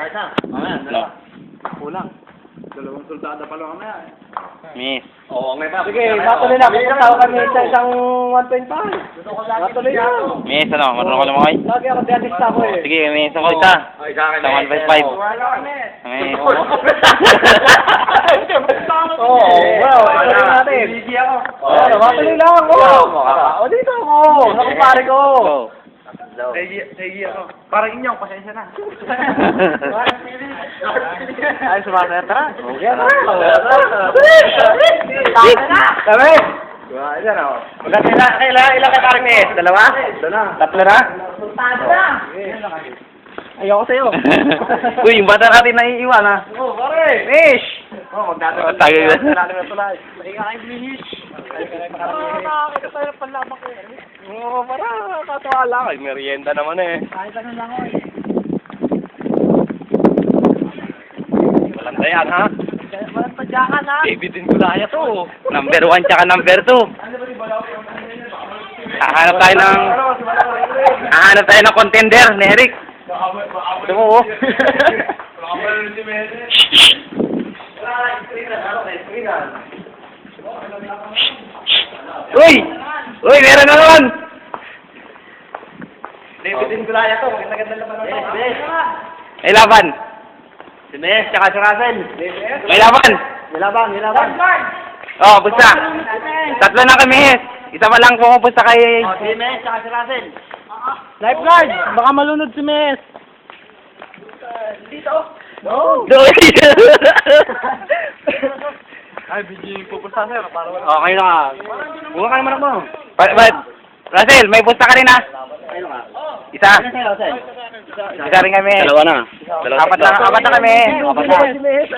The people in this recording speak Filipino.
isa. Mamaya, dalawa. Kulang. Dalawang sultada pa lang mamaya. Miss. Oo, ngayon pa. Sige, matuloy na. Pupunta kami sa isang 1.5. Matuloy na. Miss, ano? Marunong ka lumakay? Lagi ako dialista ko eh. Sige, miss ako isa. Ay, sa akin. Sa 1.5. Wala kami. Miss. Oo, wow. Ito rin natin. Hindi ako. Oo, matuloy lang. Oo, dito ako. Nakumpare ko. Go. Sige ako. Parang inyong, pasensya na. Ay, sumasaya. Tara. Okay na. Kami. Ayan ako. Ilang ka parang miss? Dalawa? Tatlo na? Ayoko sa'yo. Uy, yung bata natin naiiwan ha. Oo, pare. Mish! Magdadala. Tagay na. Malalim na tulay. Mahinga kayo, Mish. Nakakita tayo ng panlamak eh. Oo, para katuwa lang. Ay, merienda naman eh. Kahit ano lang ako eh. Walang dayan ha. Walang tadyakan ha. David din kulaya to. Number 1 tsaka number 2. Hahanap tayo ng contender ni Eric. Ito mo oh. Uy! Uy, meron na naman! David din kulaya to. Maganda naman ako. May laban. Si Mes, tsaka si Russell. May laban. Nilaban. Oh, pusta. Tatlo na kami. Isa pa lang pumupusta kay... Si Mes, tsaka si Russell. Lifeguard! Baka malunod si Mes. Dito. No. Doon. Ay, bigyan yung pupunta sir. Okay na ka. Buka ka naman ako. Russell, may pusta ka rin ha? Isa. Isa rin kami. Dalawa na. Apat na kami. Si Mes,